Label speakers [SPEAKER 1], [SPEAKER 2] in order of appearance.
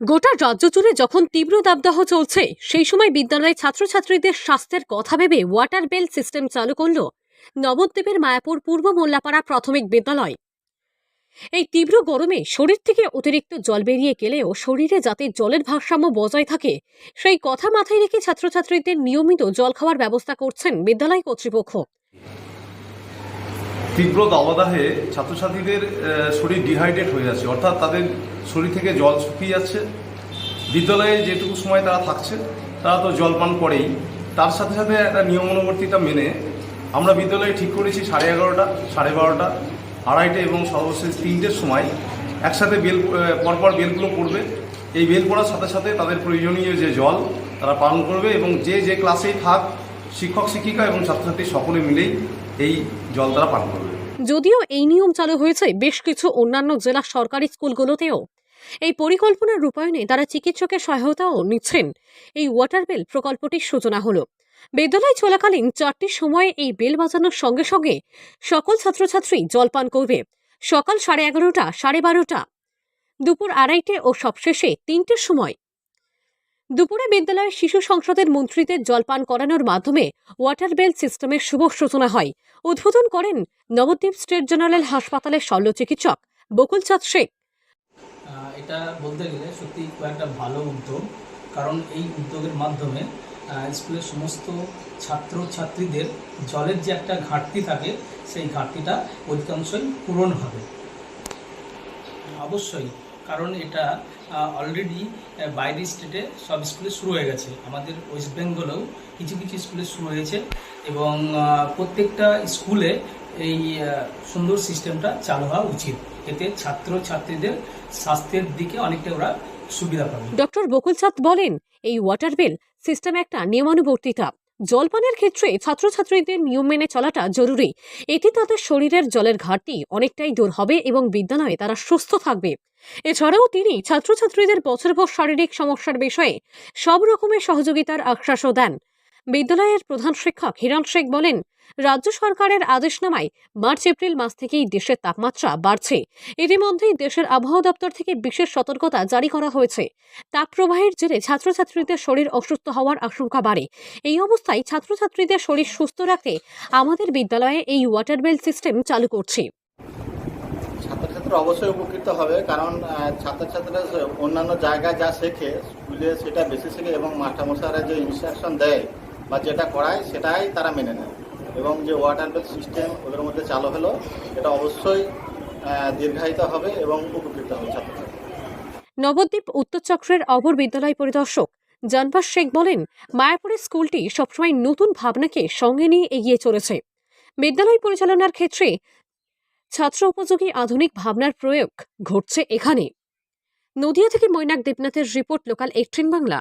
[SPEAKER 1] গোটা রাজ্য জুড়ে যখন তীব্র দাবদাহ চলছে, সেই সময় বিদ্যালয়ে ছাত্রছাত্রীদের স্বাস্থ্যের কথা ভেবে ওয়াটার বেল সিস্টেম চালু করল নবদ্বীপের মায়াপুর পূর্ব মোল্লাপাড়া প্রাথমিক বিদ্যালয়। এই তীব্র গরমে শরীর থেকে অতিরিক্ত জল বেরিয়ে গেলেও শরীরে যাতে জলের ভারসাম্য বজায় থাকে, সেই কথা মাথায় রেখে ছাত্রছাত্রীদের নিয়মিত জল খাওয়ার ব্যবস্থা করছেন বিদ্যালয় কর্তৃপক্ষ।
[SPEAKER 2] তীব্র দাবদাহে ছাত্রছাত্রীদের শরীর ডিহাইড্রেট হয়ে যাচ্ছে, অর্থাৎ তাদের শরীর থেকে জল শুকিয়ে যাচ্ছে। বিদ্যালয়ে যেটুকু সময় তারা থাকছে তারা তো জল পান করেই, তার সাথে সাথে একটা নিয়মানুবর্তিতা মেনে আমরা বিদ্যালয়ে ঠিক করেছি 11:30, 12:30, 2:30 এবং সর্বশেষ 3টের সময় একসাথে পরপর বেলগুলো পড়বে। এই বেল পড়ার সাথে সাথে তাদের প্রয়োজনীয় যে জল তারা পান করবে এবং যে ক্লাসেই থাক শিক্ষক শিক্ষিকা এবং ছাত্রছাত্রী সকলে মিলেই এই জল তারা পান করবে।
[SPEAKER 1] যদিও এই নিয়ম চালু হয়েছে বেশ কিছু অন্যান্য জেলা সরকারি স্কুলগুলোতেও, এই পরিকল্পনার রূপায়ণে তারা চিকিৎসকের সহায়তাও নিচ্ছেন। এই ওয়াটার বেল প্রকল্পটির সূচনা হলো বিদ্যালয় চলাকালীন 4টির সময়ে। এই বেল বাজানোর সঙ্গে সঙ্গে সকল ছাত্রছাত্রী জলপান করবে। সকাল 11:30, 12:30, দুপুর 2:30 ও সবশেষে 3টের সময়। দুপুরে বিদ্যালয়ের শিশু সংসদের মন্ত্রীদের জলপান করানোর মাধ্যমে ওয়াটার বেল সিস্টেমের শুভ সূচনা হয়। উদ্বোধন করেন নবদ্বীপ স্টেট জেনারেল হাসপাতালের শল্য চিকিৎসক বকুলচাঁদ শেখ।
[SPEAKER 3] এটা বলতে গেলে সত্যি একটা ভালো উদ্যোগ, কারণ এই উদ্যোগের মাধ্যমে স্কুলের সমস্ত ছাত্রছাত্রীদের জলের যে একটা ঘাটতি থাকে সেই ঘাটতিটা অধিকাংশই পূরণ হবে। অবশ্যই, কারণ এটা অলরেডি বাইরের স্টেটে সব স্কুলে শুরু হয়ে গেছে, আমাদের ওয়েস্ট বেঙ্গলেও কিছু কিছু স্কুলে শুরু হয়েছে এবং প্রত্যেকটা স্কুলে এই সুন্দর সিস্টেমটা চালু হওয়া উচিত। এতে ছাত্রছাত্রীদের স্বাস্থ্যের দিকে অনেকটা ওরা সুবিধা পাবে।
[SPEAKER 1] ডক্টর বকুলচাঁদ বলেন, এই ওয়াটার বেল সিস্টেম একটা নিয়মানুবর্তিতা। জলপানের ক্ষেত্রে ছাত্রছাত্রীদের নিয়ম মেনে চলাটা জরুরি। এতে তাদের শরীরের জলের ঘাটতি অনেকটাই দূর হবে এবং বিদ্যালয়ে তারা সুস্থ থাকবে। এছাড়াও তিনি ছাত্রছাত্রীদের বছরভর শারীরিক সমস্যার বিষয়ে সব রকমের সহযোগিতার আশ্বাসও দেন। বিদ্যালয়ের প্রধান শিক্ষক হিরণ শেখ বলেন, রাজ্য সরকারের আদেশনামায় মার্চ-এপ্রিল মাস থেকেই দেশের তাপমাত্রা বাড়ছে। ইতিমধ্যেই দেশের আবহাওয়া দপ্তর থেকে বিশেষ সতর্কতা জারি করা হয়েছে। তাপপ্রবাহের জেরে ছাত্রছাত্রীদের শরীর অসুস্থ হওয়ার আশঙ্কা বাড়ে। এই অবস্থায় ছাত্রছাত্রীদের শরীর সুস্থ রাখতে আমাদের বিদ্যালয়ে এই ওয়াটার বেল সিস্টেম চালু করছি।
[SPEAKER 4] ছাত্রছাত্রীরা অবশ্যই উপকৃত হবে, কারণ ছাত্রছাত্রীরা অন্যান্য জায়গায় যা শেখে স্কুলে সেটা বেশি শেখে এবং মাস্টারমশাইরা যে ইনস্ট্রাকশন দেয় বা যেটা করায় সেটাই তারা মেনে নেয়। এবং যে ওয়াটার বেল সিস্টেম ওদের মধ্যে চালু হলো, এটা অবশ্যই দীর্ঘায়িত হবে এবং উপকৃত হবে ছাত্রছাত্রী।
[SPEAKER 1] নবদ্বীপ উত্তর চক্রের অপর বিদ্যালয় পরিদর্শক জানবাস শেখ বলেন, মায়াপুরের স্কুলটি সবসময় নতুন ভাবনাকে সঙ্গে নিয়ে এগিয়ে চলেছে। বিদ্যালয় পরিচালনার ক্ষেত্রে ছাত্র উপযোগী আধুনিক ভাবনার প্রয়োগ ঘটছে এখানে। নদিয়া থেকে মৈনাক দেবনাথের রিপোর্ট, লোকাল 18 বাংলা।